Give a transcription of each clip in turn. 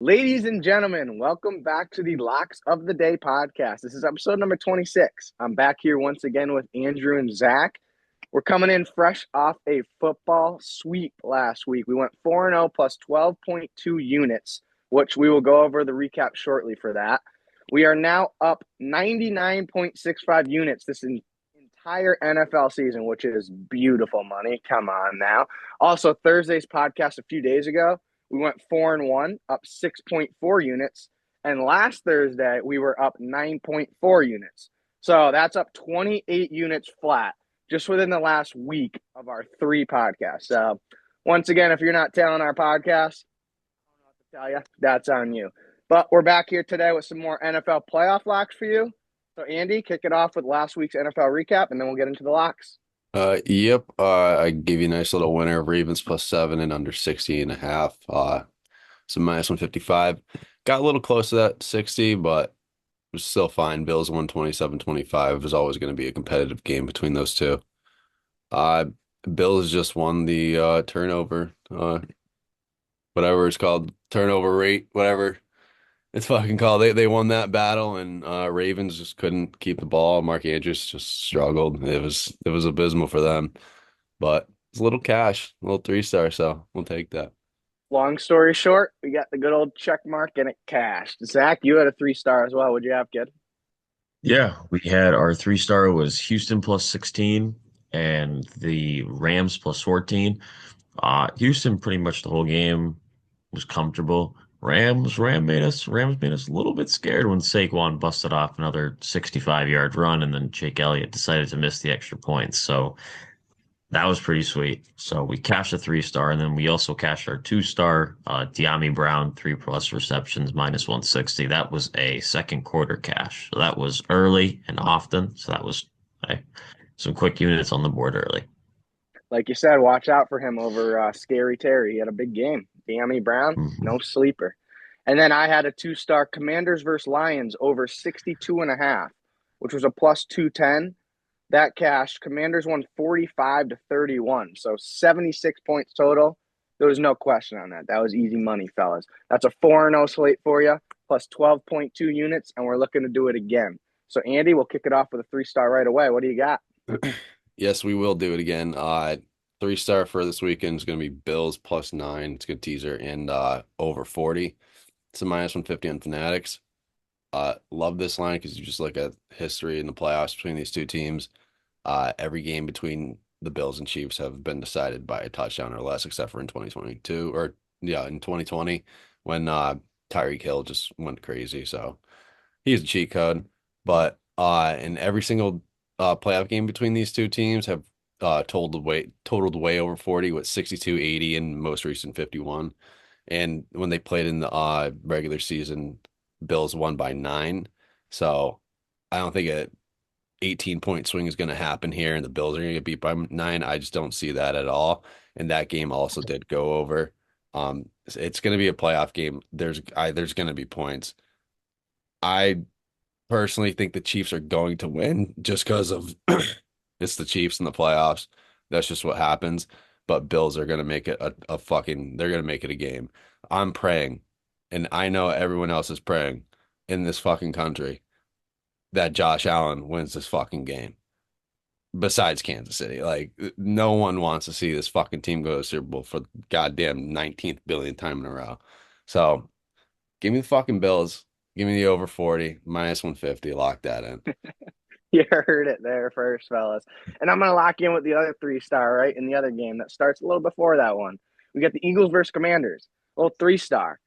Ladies and gentlemen, welcome back to the Locks of the Day podcast. This is episode number 26. I'm back here once again with Andrew and Zach. We're coming in fresh off a football sweep last week. We went 4-0 plus 12.2 units, which we will go over the recap shortly for that. We are now up 99.65 units this entire NFL season, which is beautiful money. Come on now. Also, Thursday's podcast a few days ago, we went 4-1, up 6.4 units. And last Thursday, we were up 9.4 units. So that's up 28 units flat just within the last week of our 3 podcasts. So once again, if you're not tailing our podcast, I don't know what to tell you. That's on you. But we're back here today with some more NFL playoff locks for you. So Andy, kick it off with last week's NFL recap, and then we'll get into the locks. Yep. I gave you a nice little winner of Ravens plus 7 and under 60.5. So minus 155. Got a little close to that 60, but was still fine. Bills 127-25 is always going to be a competitive game between those two. Uh, Bills just won the turnover, whatever it's called, turnover rate, whatever it's fucking called. They won that battle, and Ravens just couldn't keep the ball. Mark Andrews just struggled. It was abysmal for them, but it's a little cash, a little 3-star, so we'll take that. Long story short, we got the good old check mark and it cashed. Zach, you had a 3-star as well. What'd you have, kid? Yeah, we had our 3-star was Houston plus 16 and the Rams plus 14. Houston pretty much the whole game was comfortable. Rams made us a little bit scared when Saquon busted off another 65-yard run and then Jake Elliott decided to miss the extra points. So that was pretty sweet. So we cashed a 3-star, and then we also cashed our 2-star, De'Ami Brown, 3+ receptions, minus 160. That was a second quarter cash. So that was early and often. So that was some quick units on the board early. Like you said, watch out for him over Scary Terry. He had a big game. De'Ami Brown, Mhm. no sleeper. And then I had a 2-star Commanders versus Lions over 62.5, which was a plus 210. That cashed. Commanders won 45-31. So 76 points total. There was no question on that. That was easy money, fellas. That's a 4-0 slate for you, plus 12.2 units, and we're looking to do it again. So, Andy, we'll kick it off with a 3-star right away. What do you got? Yes, we will do it again. 3-star for this weekend is going to be Bills plus 9. It's a good teaser, and over 40. It's a minus 150 on Fanatics. Love this line because you just look at history in the playoffs between these two teams. Every game between the Bills and Chiefs have been decided by a touchdown or less, except for in 2022, or yeah, in 2020 when Tyreek Hill just went crazy. So he's a cheat code. But in every single playoff game between these two teams have totaled way over 40 with 62, 80, and most recent 51. And when they played in the regular season, Bills won by 9. So I don't think a 18-point swing is going to happen here and the Bills are going to get beat by 9. I just don't see that at all. And that game also did go over. It's going to be a playoff game. There's going to be points. I personally think the Chiefs are going to win just because of it's the Chiefs in the playoffs. That's just what happens. But Bills are going to make it a fucking, they're going to make it a game. I'm praying, and I know everyone else is praying in this fucking country that Josh Allen wins this fucking game. Besides Kansas City, like no one wants to see this fucking team go to the Super Bowl for the goddamn 19th billionth time in a row. So give me the fucking Bills. Give me the over 40, minus 150. Lock that in. You heard it there first, fellas. And I'm going to lock in with the other 3-star, right? In the other game that starts a little before that one. We got the Eagles versus Commanders, a little 3-star.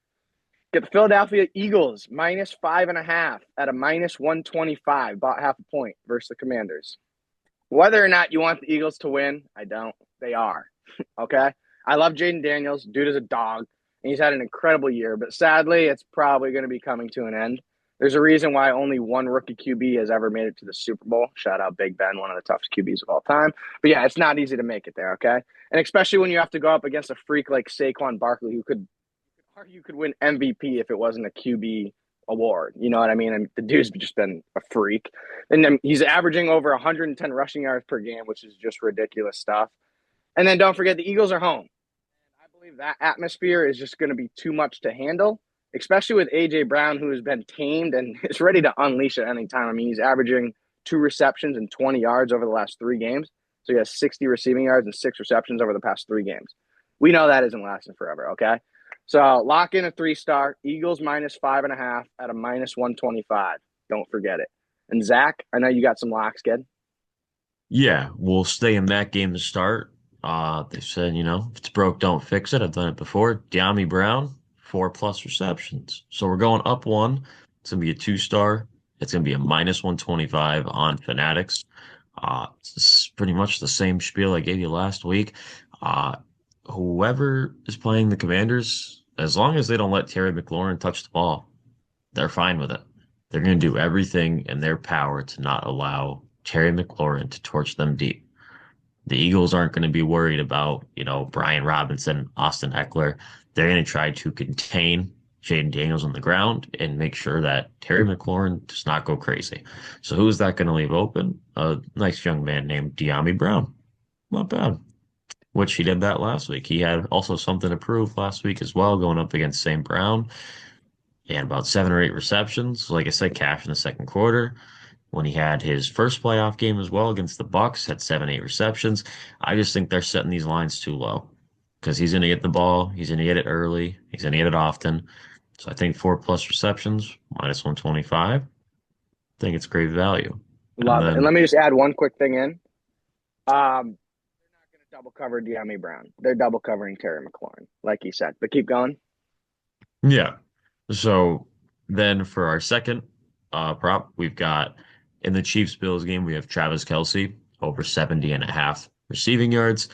Get the Philadelphia Eagles minus 5.5 at a minus 125, about half a point versus the Commanders. Whether or not you want the Eagles to win, I don't. They are. Okay? I love Jaden Daniels. Dude is a dog, and he's had an incredible year, but sadly, it's probably going to be coming to an end. There's a reason why only one rookie QB has ever made it to the Super Bowl. Shout out Big Ben, one of the toughest QBs of all time. But yeah, it's not easy to make it there, okay? And especially when you have to go up against a freak like Saquon Barkley, who could argue could win MVP if it wasn't a QB award. You know what I mean? And the dude's just been a freak. And then he's averaging over 110 rushing yards per game, which is just ridiculous stuff. And then don't forget the Eagles are home. I believe that atmosphere is just going to be too much to handle. especially with A.J. Brown, who has been tamed and is ready to unleash at any time. I mean, he's averaging 2 receptions and 20 yards over the last 3 games. So he has 60 receiving yards and 6 receptions over the past 3 games. We know that isn't lasting forever, okay? So lock in a 3-star. Eagles -5.5 at a -125. Don't forget it. And Zach, I know you got some locks, kid. Yeah, we'll stay in that game to start. They said, if it's broke, don't fix it. I've done it before. De'Ami Brown, 4+ receptions. So we're going up one. It's gonna be a 2-star. It's gonna be a -125 on Fanatics. It's pretty much the same spiel I gave you last week. Uh, Whoever is playing the Commanders, as long as they don't let Terry McLaurin touch the ball, they're fine with it. They're going to do everything in their power to not allow Terry McLaurin to torch them deep. The Eagles aren't going to be worried about, Brian Robinson, Austin Eckler. They're going to try to contain Jaden Daniels on the ground and make sure that Terry McLaurin does not go crazy. So who is that going to leave open? A nice young man named De'Ami Brown. Not bad. Which he did that last week. He had also something to prove last week as well, going up against St. Brown. He had about 7 or 8 receptions. Like I said, cash in the second quarter. When he had his first playoff game as well against the Bucks, had 7, 8 receptions. I just think they're setting these lines too low because he's going to get the ball. He's going to get it early. He's going to get it often. So I think 4+ receptions, -125. I think it's great value. Love it. And let me just add one quick thing in. They're not going to double cover De'Ami Brown. They're double covering Terry McLaurin, like you said. But keep going. Yeah. So then for our second prop, we've got in the Chiefs-Bills game, we have Travis Kelce over 70.5 receiving yards.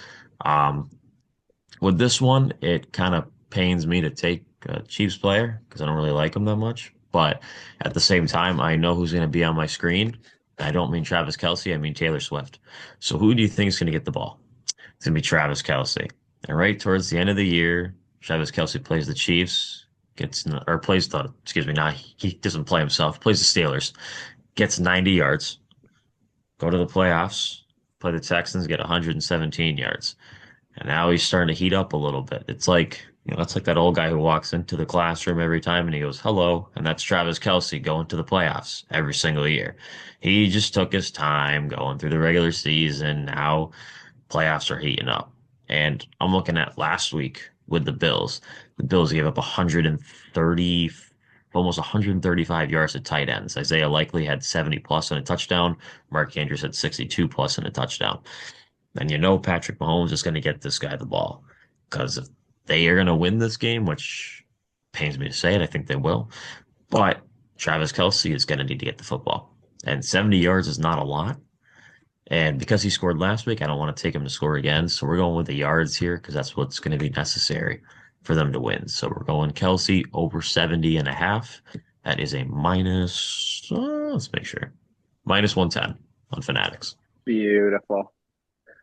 With this one, it kind of pains me to take a Chiefs player because I don't really like him that much. But at the same time, I know who's going to be on my screen. I don't mean Travis Kelce, I mean Taylor Swift. So who do you think is going to get the ball? It's going to be Travis Kelce. And right towards the end of the year, Travis Kelce plays the Chiefs, he doesn't play himself, plays the Steelers, gets 90 yards, go to the playoffs, play the Texans, get 117 yards. And now he's starting to heat up a little bit. It's like, that's like that old guy who walks into the classroom every time and he goes, hello. And that's Travis Kelce going to the playoffs every single year. He just took his time going through the regular season. Now playoffs are heating up. And I'm looking at last week with the Bills. The Bills gave up 130, almost 135 yards to tight ends. Isaiah Likely had 70+ on a touchdown. Mark Andrews had 62+ on a touchdown. And Patrick Mahomes is going to get this guy the ball because if they are going to win this game, which pains me to say it, I think they will. But Travis Kelce is going to need to get the football. And 70 yards is not a lot. And because he scored last week, I don't want to take him to score again. So we're going with the yards here because that's what's going to be necessary for them to win. So we're going Kelce over 70.5. That is a let's make sure, -110 on Fanatics. Beautiful.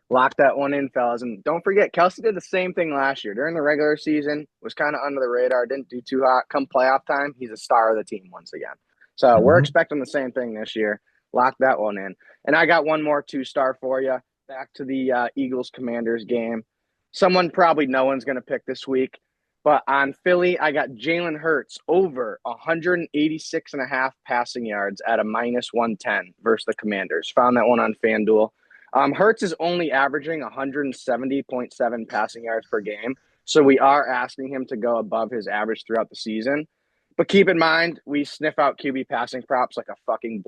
Lock that one in, fellas. And don't forget, Kelce did the same thing last year. During the regular season, was kind of under the radar, didn't do too hot. Come playoff time, he's a star of the team once again. So we're expecting the same thing this year. Lock that one in. And I got one more 2-star for you. Back to the Eagles-Commanders game. Someone probably no one's going to pick this week. But on Philly, I got Jalen Hurts over 186.5 passing yards at a -110 versus the Commanders. Found that one on FanDuel. Hurts is only averaging 170.7 passing yards per game. So we are asking him to go above his average throughout the season. But keep in mind, we sniff out QB passing props like a fucking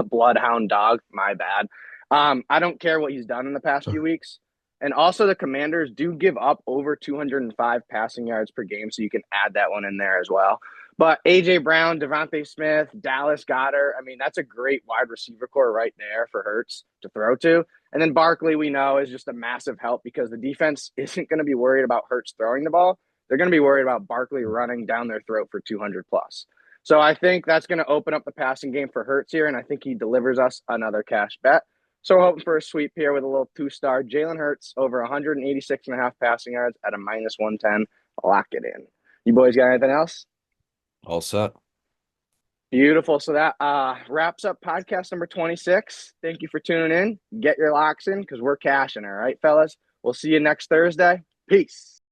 bloodhound dog. My bad. I don't care what he's done in the past few weeks. And also the Commanders do give up over 205 passing yards per game, so you can add that one in there as well. But A.J. Brown, Devontae Smith, Dallas Goedert, I mean, that's a great wide receiver core right there for Hurts to throw to. And then Barkley, we know, is just a massive help because the defense isn't going to be worried about Hurts throwing the ball. They're going to be worried about Barkley running down their throat for 200+. So I think that's going to open up the passing game for Hurts here, and I think he delivers us another cash bet. So we're hoping for a sweep here with a little 2-star. Jalen Hurts over 186.5 passing yards at a -110. Lock it in. You boys got anything else? All set. Beautiful. So that wraps up podcast number 26. Thank you for tuning in. Get your locks in because we're cashing. All right, fellas. We'll see you next Thursday. Peace.